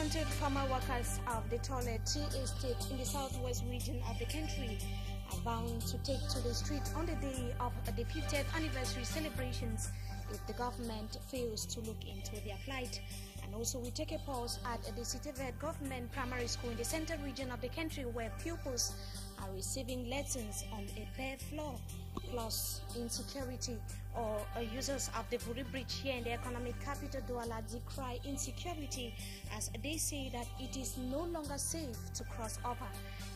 Disgruntled farmer workers of the Tole Tea Estate in the southwest region of the country are bound to take to the street on the day of the 50th anniversary celebrations if the government fails to look into their plight. And also we take a pause at the Sitebet Government Primary School in the central region of the country where pupils are receiving lessons on a bare floor, plus insecurity or users of the Buri Bridge here in the economic capital Douala decry insecurity as they say that it is no longer safe to cross over.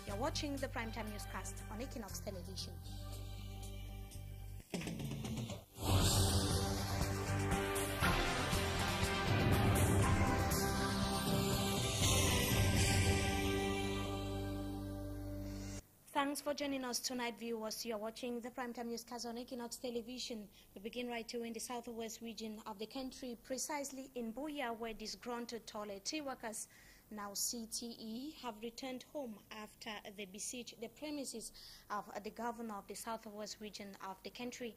You're watching the Primetime Newscast on Equinox Television. Thanks for joining us tonight, viewers. You are watching the Primetime Newscast on Equinox Television. We begin right here in the southwest region of the country, precisely in Buea, where disgruntled Tole Tea workers, now CTE, have returned home after they besieged the premises of the governor of the southwest region of the country.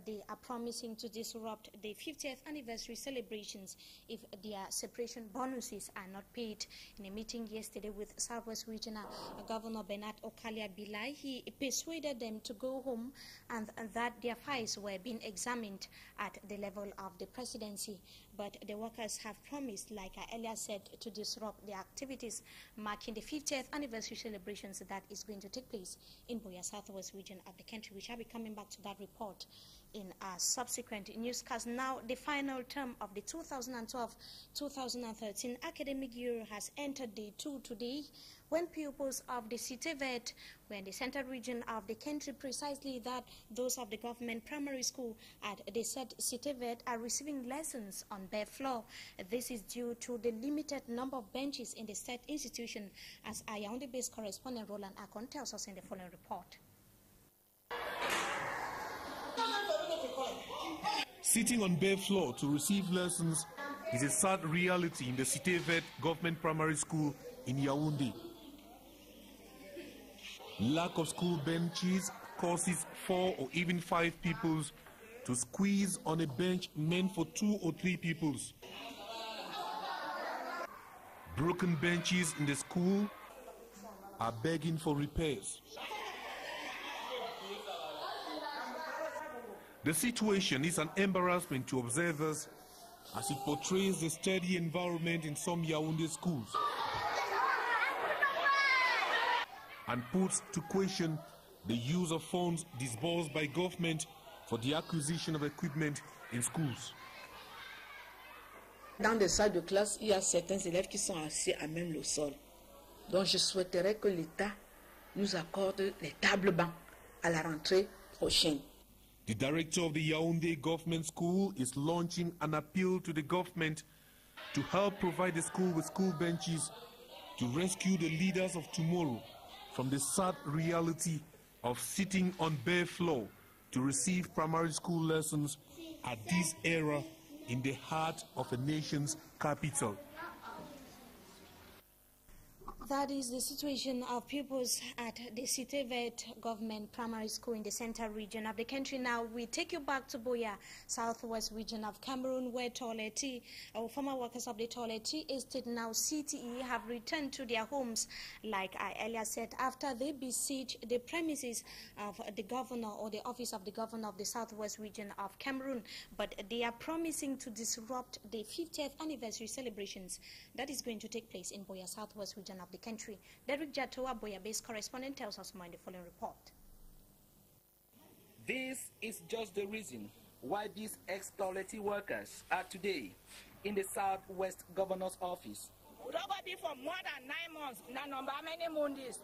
They are promising to disrupt the 50th anniversary celebrations if their separation bonuses are not paid. In a meeting yesterday with Southwest Regional Governor Bernard Okalia Bilai, he persuaded them to go home and that their files were being examined at the level of the presidency. But the workers have promised, like I earlier said, to disrupt the activities marking the 50th anniversary celebrations that is going to take place in Buea, southwest region of the country. We shall be coming back to that report in a subsequent newscast. Now, the final term of the 2012-2013 academic year has entered day 2 today, when pupils of the Sitebet were in the central region of the country, precisely that those of the government primary school at the said Sitebet are receiving lessons on bare floor. This is due to the limited number of benches in the said institution, as our Yaoundé-based correspondent Roland Akon tells us in the following report. Sitting on bare floor to receive lessons is a sad reality in the Sitebet Government Primary School in Yaoundé. Lack of school benches causes 4 or even 5 peoples to squeeze on a bench meant for 2 or 3 peoples. Broken benches in the school are begging for repairs. The situation is an embarrassment to observers as it portrays the steady environment in some Yaoundé schools and puts to question the use of funds disbursed by government for the acquisition of equipment in schools. Dans des salles de classe, il y a certains élèves qui sont assis à même le sol. Donc je souhaiterais que l'État nous accorde les tables bancs à la rentrée prochaine. The director of the Yaoundé Government School is launching an appeal to the government to help provide the school with school benches to rescue the leaders of tomorrow from the sad reality of sitting on bare floor to receive primary school lessons at this era in the heart of a nation's capital. That is the situation of pupils at the Sitebet Government Primary School in the central region of the country. Now we take you back to Buea, southwest region of Cameroon, where Tole Tea, our former workers of the Tole Tea Estate, now CTE, have returned to their homes, like I earlier said, after they besieged the premises of the governor or the office of the governor of the southwest region of Cameroon. But they are promising to disrupt the 50th anniversary celebrations that is going to take place in Buea, southwest region of the country. Derek Jatoa, Buea-based correspondent, tells us more in the following report. This is just the reason why these ex-Tole Tea workers are today in the Southwest Governor's office. Nobody for more than 9 months. Now, number how many months?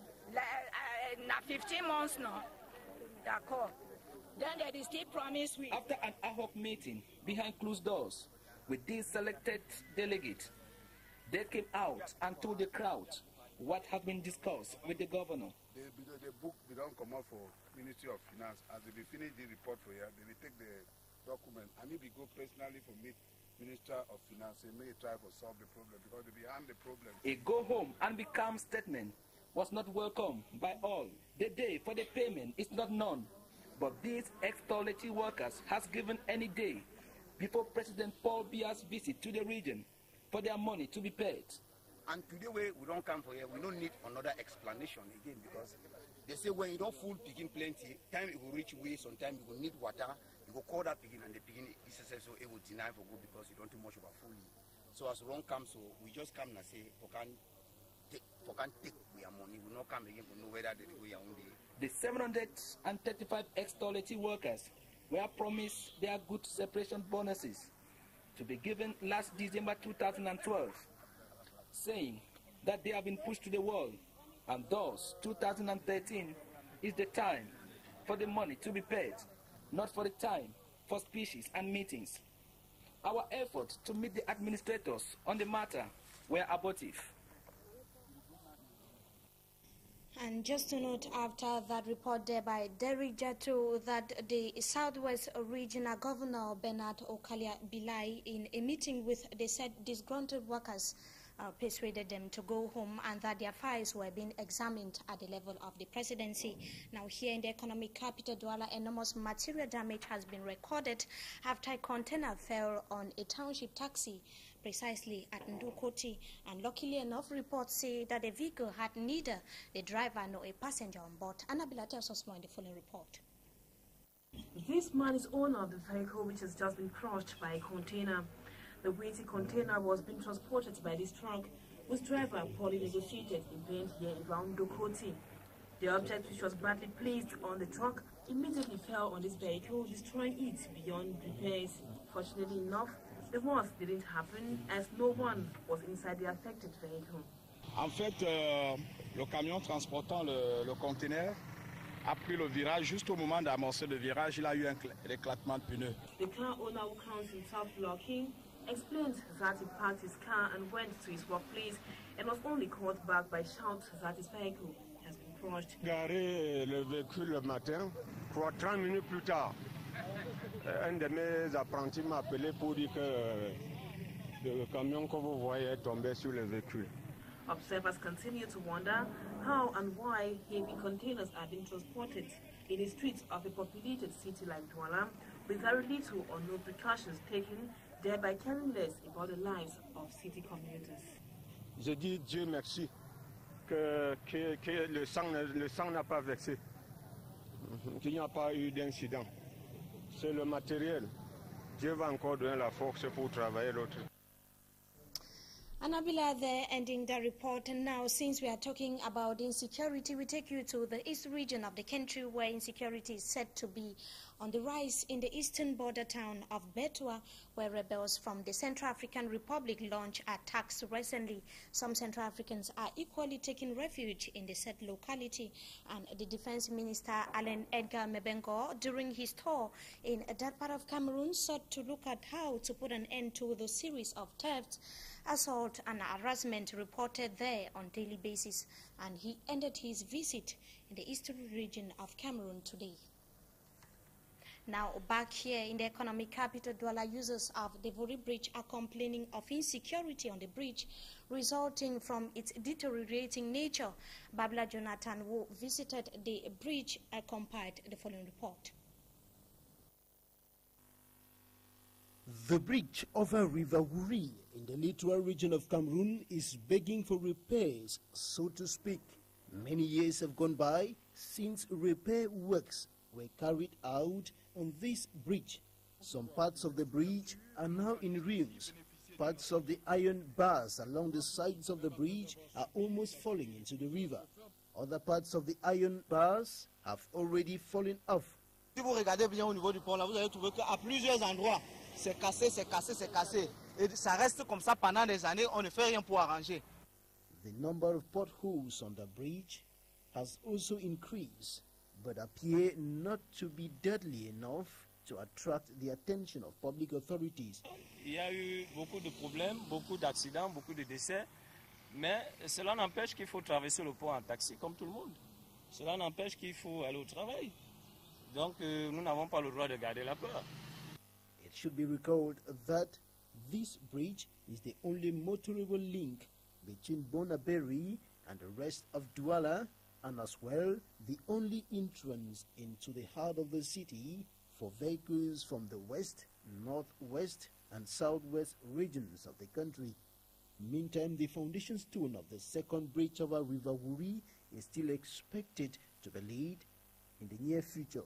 Now 15 months now. D'accord. Then they still promise we. After an ad hoc meeting behind closed doors with these selected delegates, they came out and told the crowd what has been discussed with the governor. The book they don't come out for Ministry of Finance. As they finish the report for here, they will take the document and if we go personally for meet Minister of Finance and may try to solve the problem because they behind the problem. A go home and be calm statement was not welcome by all. The day for the payment is not known, but these ex-Tole Tea workers has given any day before President Paul Biya's visit to the region for their money to be paid. And today we don't come for here, we don't need another explanation again, because they say when you don't fool picking plenty, time it will reach way, sometimes you will need water, you will call that picking, and the picking is so it will deny for good because you don't do much about fooling. So as wrong comes, so we just come and say, for can take we are money, we not come again, we know whether we are only. The 735 ex-toilet workers were promised their good separation bonuses to be given last December 2012, saying that they have been pushed to the wall, and thus 2013 is the time for the money to be paid, not for the time for speeches and meetings. Our efforts to meet the administrators on the matter were abortive. And just to note, after that report there by Derek Jatu, that the Southwest Regional Governor Bernard Okalia Bilai, in a meeting with the said disgruntled workers, persuaded them to go home, and that their files were being examined at the level of the presidency. Now here in the economic capital, Douala, enormous material damage has been recorded after a container fell on a township taxi precisely at Ndukoti, and luckily enough, reports say that the vehicle had neither the driver nor a passenger on board. Annabella tells us more in the following report. This man is owner of the vehicle, which has just been crushed by a container. The weighty container was being transported by this truck, whose driver poorly negotiated event here around Ndukoti. The object, which was badly placed on the truck, immediately fell on this vehicle, destroying it beyond repairs. Fortunately enough, the worst didn't happen, as no one was inside the affected vehicle. En fait, le camion transportant le conteneur a pris le virage. Juste au moment d'amorcer le virage, il a eu un éclatement de pneus. The car owner, who counts himself lucky, explained that he parked his car and went to his workplace and was only called back by shouts that his vehicle has been crushed. Garé le véhicule le matin, 30 minutes plus tard, un de mes apprentis m'a appelé pour dire que le camion que vous voyez est tombé sur le véhicule. Observers continue to wonder how and why heavy containers are being transported in the streets of a populated city like Douala, with very little or no precautions taken, thereby caring less about the lives of city commuters. Je dis Dieu merci que le sang n'a pas vexé, qu'il n'y a pas eu d'incident. C'est le matériel. Dieu va encore donner la force pour travailler l'autre. Annabella there, ending the report. And now, since we are talking about insecurity, we take you to the east region of the country, where insecurity is said to be on the rise in the eastern border town of Betua, where rebels from the Central African Republic launched attacks recently. Some Central Africans are equally taking refuge in the said locality, and the Defense Minister Alain Edgar Mebengo, during his tour in that part of Cameroon, sought to look at how to put an end to the series of thefts, assault and harassment reported there on a daily basis, and he ended his visit in the eastern region of Cameroon today. Now, back here in the economic capital, Douala, users of the Vori Bridge are complaining of insecurity on the bridge resulting from its deteriorating nature. Babla Jonathan, who visited the bridge, compiled the following report. The bridge over River Wuri in the littoral region of Cameroon is begging for repairs, so to speak. Many years have gone by since repair works were carried out on this bridge. Some parts of the bridge are now in ruins. Parts of the iron bars along the sides of the bridge are almost falling into the river. Other parts of the iron bars have already fallen off. Si vous regardez bien au niveau du pont, là, vous allez trouver qu'à plusieurs endroits, c'est cassé, c'est cassé, c'est cassé. Et ça reste comme ça pendant des années, on ne fait rien pour arranger. The number of potholes on the bridge has also increased, but appear not to be deadly enough to attract the attention of public authorities. Il y a eu beaucoup de problèmes, beaucoup d'accidents, beaucoup de décès, mais cela n'empêche qu'il faut traverser le pont en taxi comme tout le monde. Cela n'empêche qu'il faut aller au travail. Donc nous n'avons pas le droit de garder la peur. It should be recalled that this bridge is the only motorable link between Bonaberi and the rest of Douala, and as well the only entrance into the heart of the city for vehicles from the west, northwest and southwest regions of the country. Meantime, the foundation stone of the second bridge over River Wuri is still expected to be laid in the near future.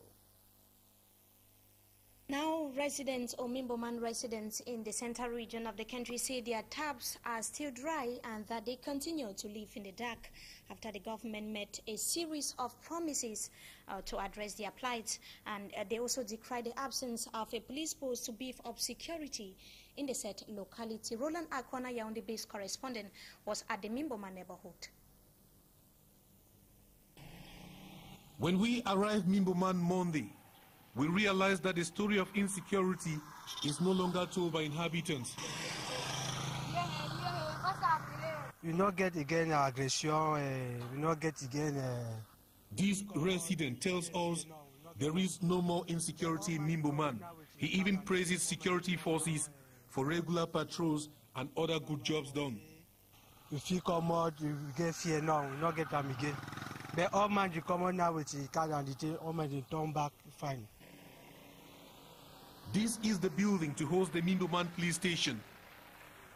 Now, residents or Mimboman residents in the central region of the country say their taps are still dry and that they continue to live in the dark after the government made a series of promises to address their plight. And they also decry the absence of a police post to beef up security in the said locality. Roland Akwana, Yaoundé-based correspondent, was at the Mimboman neighborhood. When we arrived Mimboman Monday, we realized that the story of insecurity is no longer told by inhabitants. We not get again aggression, we not get again... This resident tells us there is no more insecurity in Mimboman. He even praises security forces for regular patrols and other good jobs done. If you come out, you get fear now, we not get them again. But all man, you come out now with the car and the tail, all man, they turn back, fine. This is the building to host the Mimboman police station.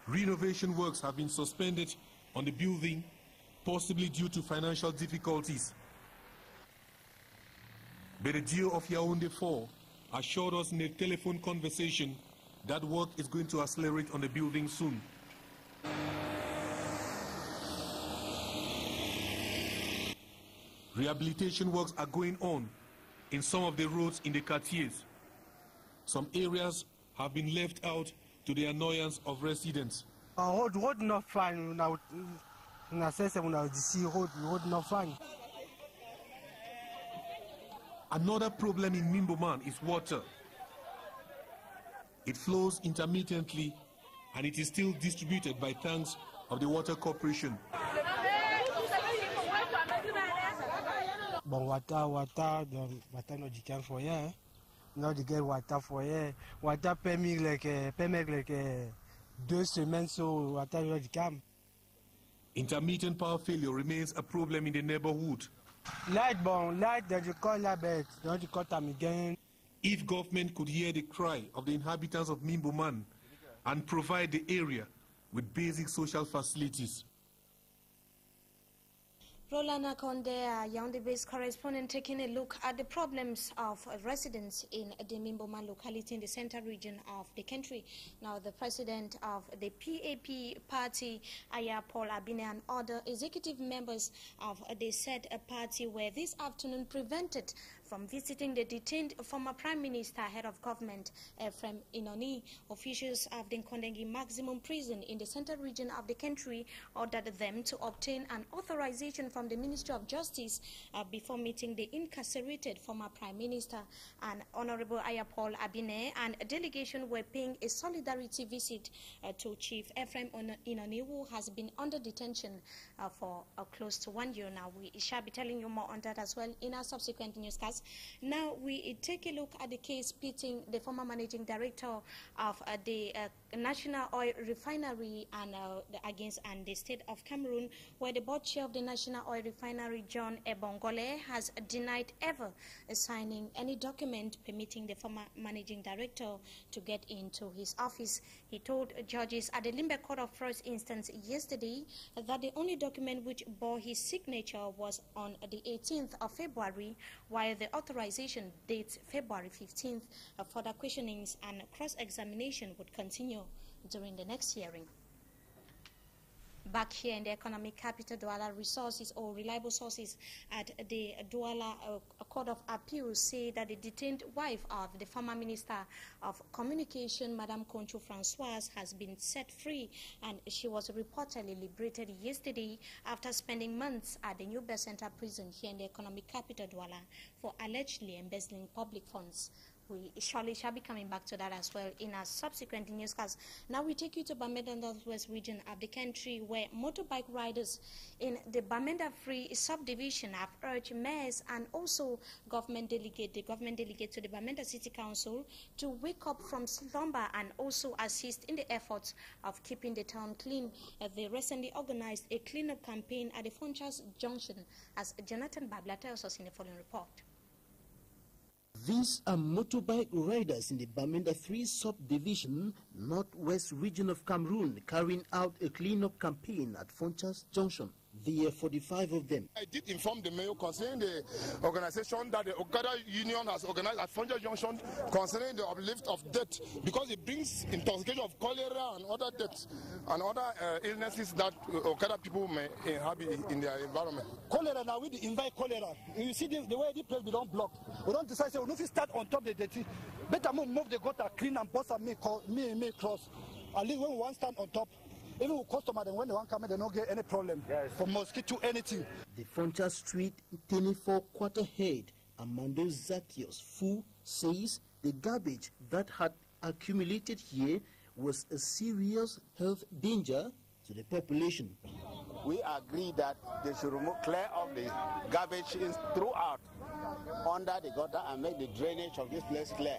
Renovation works have been suspended on the building, possibly due to financial difficulties. But the Dio of Yaoundé 4 assured us in a telephone conversation that work is going to accelerate on the building soon. Rehabilitation works are going on in some of the roads in the quartiers. Some areas have been left out to the annoyance of residents. Road not fine. Road not fine. Another problem in Mimboman is water. It flows intermittently and it is still distributed by tanks of the Water Corporation. Bon, water no can for here. Now they get water for here. Water permit like 2 semaines, so water no come. Intermittent power failure remains a problem in the neighborhood. Light that you call that bed, don't you cut them again. If government could hear the cry of the inhabitants of Mimboman and provide the area with basic social facilities. Roland Akonde, Yaoundé-based correspondent, taking a look at the problems of residents in the Mimboman locality in the central region of the country. Now, the president of the PAP party, Aya Paul Abine, and other executive members of the said party were this afternoon prevented from visiting the detained former Prime Minister, head of government, Ephraim Inoni. Officials of the Nkondengi Maximum Prison in the central region of the country ordered them to obtain an authorization from the Ministry of Justice before meeting the incarcerated former Prime Minister. And Honorable Ayapol Abine and a delegation were paying a solidarity visit to Chief Ephraim Inoni, who has been under detention for close to 1 year now. We shall be telling you more on that as well in our subsequent newscasts. Now we take a look at the case pitting the former managing director of the National Oil Refinery and against the state of Cameroon, where the board chair of the National Oil Refinery, John Ebongole, has denied ever signing any document permitting the former managing director to get into his office. He told judges at the Limbe Court of First Instance yesterday that the only document which bore his signature was on the 18th of February, while the authorization dates February 15th. Further questionings and cross-examination would continue during the next hearing. Back here in the economic capital, Douala resources or reliable sources at the Douala Court of Appeal say that the detained wife of the former Minister of Communication, Madame Concho Francoise, has been set free, and she was reportedly liberated yesterday after spending months at the New Best Center prison here in the economic capital, Douala, for allegedly embezzling public funds. We surely shall be coming back to that as well in our subsequent newscasts. Now we take you to Bamenda Northwest region of the country, where motorbike riders in the Bamenda Free subdivision have urged mayors and also the government delegate to the Bamenda City Council to wake up from slumber and also assist in the efforts of keeping the town clean. They recently organized a cleanup campaign at the Fonchas Junction, as Jonathan Babla tells us in the following report. These are motorbike riders in the Bamenda 3 subdivision, northwest region of Cameroon, carrying out a clean-up campaign at Fonchas Junction. There are 45 of them. I did inform the mayor concerning the organization that the Okada Union has organized at Fonchas Junction concerning the uplift of death, because it brings intoxication of cholera and other deaths and other illnesses that Okada people may inhabit in their environment. Cholera, now we invite cholera. You see the way the place we don't block. We don't decide, so we don't start on top of the dirty. Better move the gutter clean and bust and me cross. At least when we want to stand on top, even with customers, then when they want to come in, they don't get any problem. Yes. From mosquito, anything. The Fonchas Street 24 quarter head, Amando Zacchaeus Fu, says the garbage that had accumulated here was a serious health danger to the population. We agree that they should clear off the garbage throughout under the gutter and make the drainage of this place clear.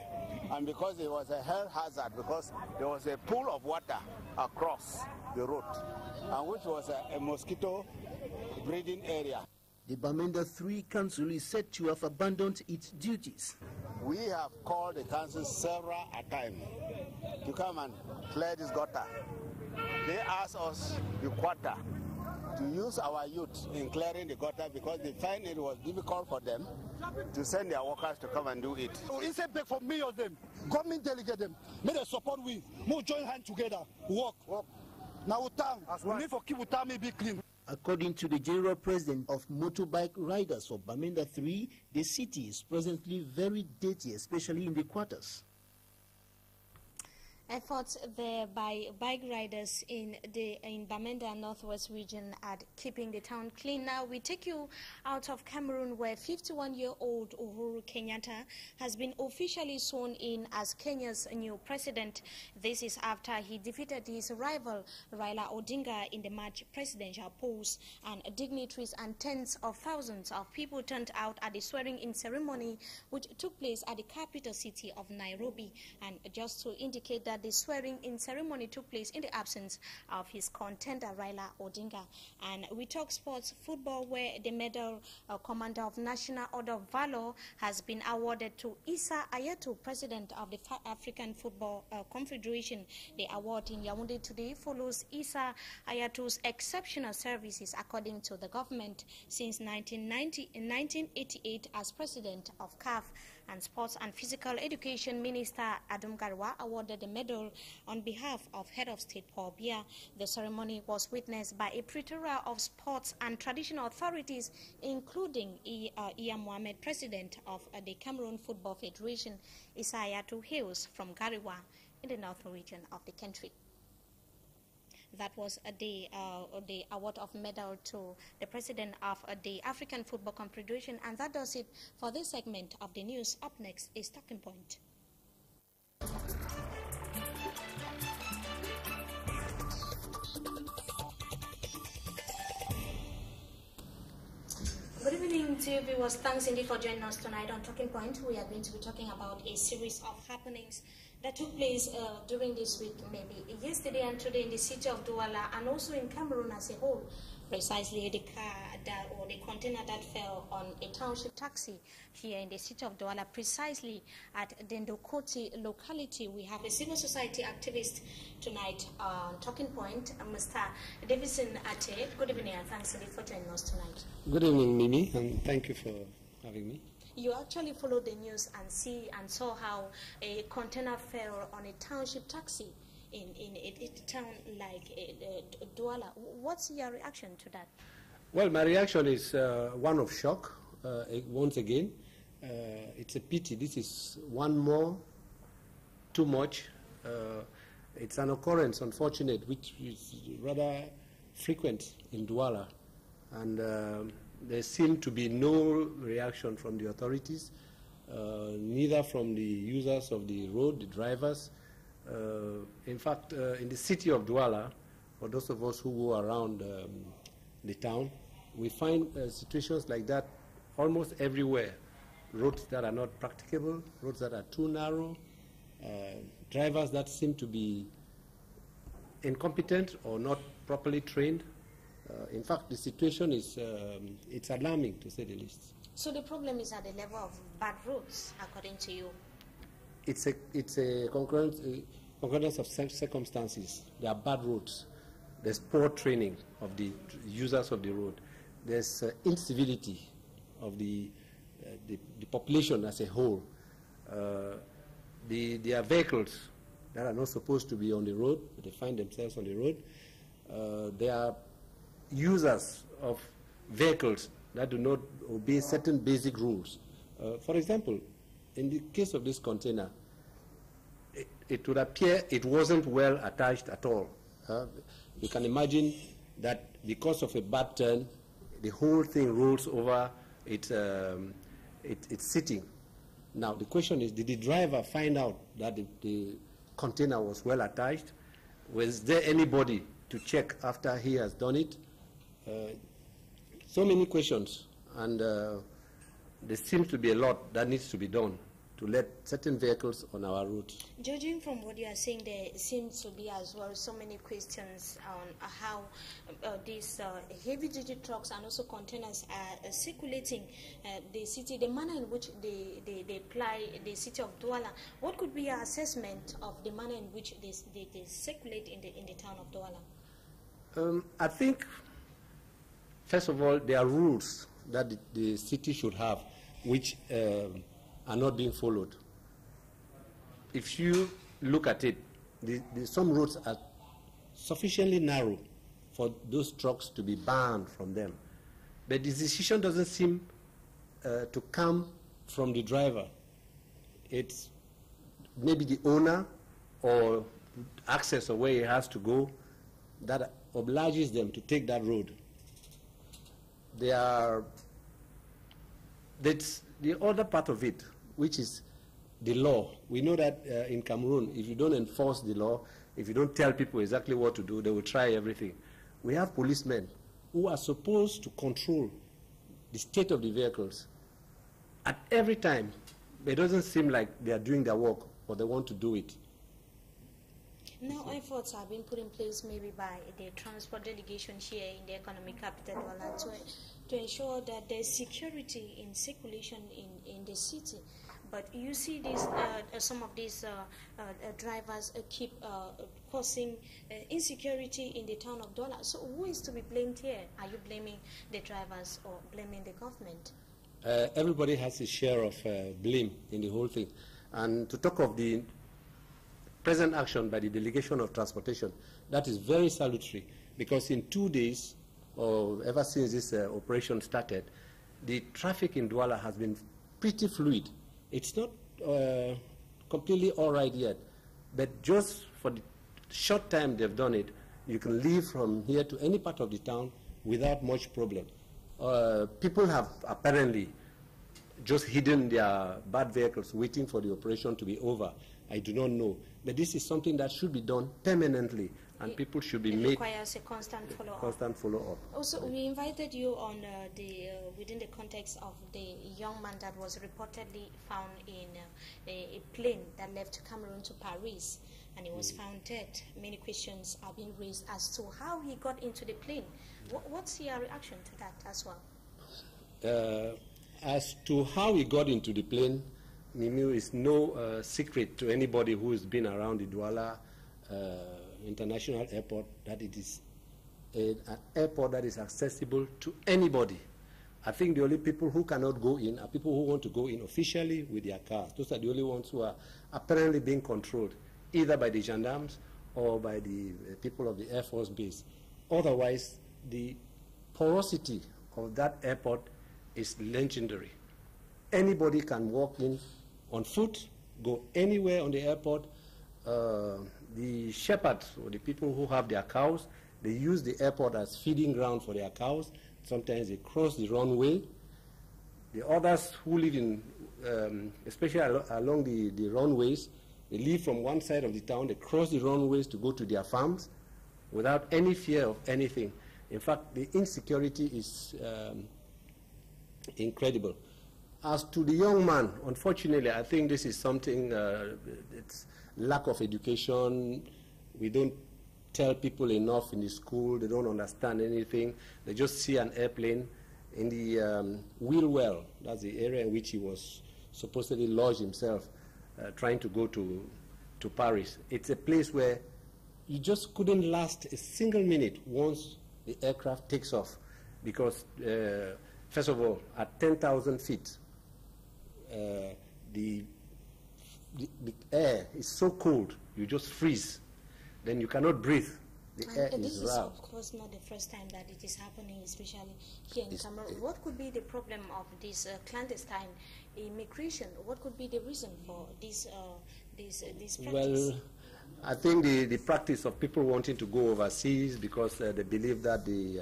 And because it was a health hazard, because there was a pool of water across the road, and which was a mosquito breeding area. The Bamenda 3 Council is said to have abandoned its duties. We have called the council several times to come and clear this gutter. They asked us, the quarter, to use our youth in clearing the gutter because they find it was difficult for them to send their workers to come and do it. So instead beg for me of them, government delegate them, may they support we, more join hands together, work. Now we need for keep be clean. According to the General President of Motorbike Riders of Bamenda 3, the city is presently very dirty, especially in the quarters. Efforts there by bike riders in Bamenda Northwest region at keeping the town clean. Now we take you out of Cameroon, where 51-year-old Uhuru Kenyatta has been officially sworn in as Kenya's new president. This is after he defeated his rival Raila Odinga in the March presidential polls, and dignitaries and tens of thousands of people turned out at the swearing-in ceremony, which took place at the capital city of Nairobi. And just to indicate that the swearing-in ceremony took place in the absence of his contender Raila Odinga. And we talk sports football, where the medal commander of National Order of Valor has been awarded to Issa Hayatou, president of the African Football Confederation. The award in Yaoundé today follows Issa Hayatou's exceptional services, according to the government, since 1988 as president of CAF. And Sports and Physical Education Minister Adam Garwa awarded the medal on behalf of Head of State Paul Biya. The ceremony was witnessed by a plethora of sports and traditional authorities, including Iya Mohamed, president of the Cameroon Football Federation. Issa Hayatou hails from Gariwa in the north region of the country. That was the award of medal to the president of the African Football Confederation, and that does it for this segment of the news. Up next is Talking Point. Good evening to you viewers. Thanks indeed for joining us tonight on Talking Point. We are going to be talking about a series of happenings that took place during this week, maybe yesterday and today, in the city of Douala and also in Cameroon as a whole. Precisely the container that fell on a township taxi here in the city of Douala, precisely at Dendokoti locality. We have a civil society activist tonight on Talking Point, Mr. Davison Ate. Good evening and thanks indeed for joining us tonight. Good evening, Mimi, and thank you for having me. You actually followed the news and saw how a container fell on a township taxi in a town like Douala. What's your reaction to that? Well, my reaction is one of shock. Once again, it's a pity. This is one more, too much. It's an occurrence, unfortunate, which is rather frequent in Douala. And there seemed to be no reaction from the authorities, neither from the users of the road, the drivers. In fact, in the city of Douala, for those of us who go around the town, we find situations like that almost everywhere. Roads that are not practicable, roads that are too narrow, drivers that seem to be incompetent or not properly trained. In fact, the situation is it's alarming, to say the least. So the problem is at the level of bad roads, according to you? It's a concurrence of circumstances. There are bad roads. There's poor training of the users of the road. There's incivility of the population as a whole. There are vehicles that are not supposed to be on the road, but they find themselves on the road. There are users of vehicles that do not obey certain basic rules. For example, in the case of this container, it would appear it wasn't well attached at all. You can imagine that because of a bad turn, the whole thing rolls over its sitting. Now, the question is, did the driver find out that the container was well attached? Was there anybody to check after he has done it? So many questions, and there seems to be a lot that needs to be done to let certain vehicles on our roads. Judging from what you are saying, there seems to be as well so many questions on how these heavy-duty trucks and also containers are circulating the city, the manner in which they ply the city of Douala. What could be your assessment of the manner in which they circulate in the town of Douala? I think, first of all, there are rules that the city should have, which are not being followed. If you look at it, some roads are sufficiently narrow for those trucks to be banned from them. But the decision doesn't seem to come from the driver. It's maybe the owner or access of where he has to go that obliges them to take that road. That's the other part of it, which is the law. We know that in Cameroon, if you don't enforce the law, if you don't tell people exactly what to do, they will try everything. We have policemen who are supposed to control the state of the vehicles. At every time, it doesn't seem like they are doing their work or they want to do it. Now efforts have been put in place maybe by the transport delegation here in the economic capital Douala to ensure that there's security in circulation in the city. But you see these, some of these drivers keep causing insecurity in the town of Douala. So who is to be blamed here? Are you blaming the drivers or blaming the government? Everybody has a share of blame in the whole thing. And to talk of the present action by the delegation of transportation, that is very salutary, because in 2 days, or ever since this operation started, the traffic in Douala has been pretty fluid. It's not completely all right yet, but just for the short time they've done it, you can leave from here to any part of the town without much problem. People have apparently just hidden their bad vehicles waiting for the operation to be over. I do not know. But this is something that should be done permanently, and people should be made. It requires a constant follow-up. Constant follow-up. Also, we invited you on within the context of the young man that was reportedly found in a plane that left Cameroon to Paris, and he was found dead. Many questions are being raised as to how he got into the plane. What's your reaction to that as well? As to how he got into the plane, Mimiu, is no secret to anybody who has been around the Douala International Airport that it is an airport that is accessible to anybody. I think the only people who cannot go in are people who want to go in officially with their cars. Those are the only ones who are apparently being controlled, either by the gendarmes or by the people of the Air Force Base. Otherwise, the porosity of that airport is legendary. Anybody can walk in on foot, go anywhere on the airport. The shepherds, or the people who have their cows, they use the airport as feeding ground for their cows. Sometimes they cross the runway. The others who live in, especially along the runways, they live from one side of the town, they cross the runways to go to their farms without any fear of anything. In fact, the insecurity is incredible. As to the young man, unfortunately, I think this is something, it's lack of education. We don't tell people enough in the school. They don't understand anything. They just see an airplane in the wheel well. That's the area in which he was supposedly lodged himself, trying to go to Paris. It's a place where you just couldn't last a single minute once the aircraft takes off, because first of all, at 10,000 feet, the air is so cold, you just freeze. Then you cannot breathe. The air is this is, raw. of course, not the first time that it is happening, especially here in Cameroon. What could be the problem of this clandestine immigration? What could be the reason for this practice? Well, I think the practice of people wanting to go overseas because they believe that the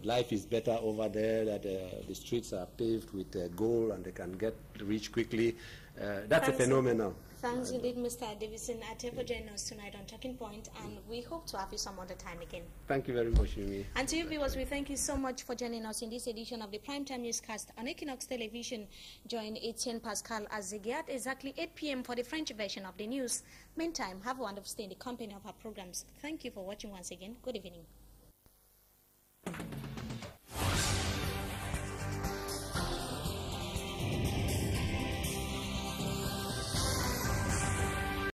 life is better over there, that the streets are paved with gold and they can get rich quickly. That's a phenomenon. Thanks indeed, Mr. Davidson Ate, for joining us tonight on Talking Point, and we hope to have you some other time again. Thank you very much, Yumi. And to you viewers, we thank you so much for joining us in this edition of the Primetime Newscast on Equinox Television. Join Etienne Pascal Azegui at exactly 8 p.m. for the French version of the news. Meantime, have a wonderful stay in the company of our programs. Thank you for watching once again. Good evening.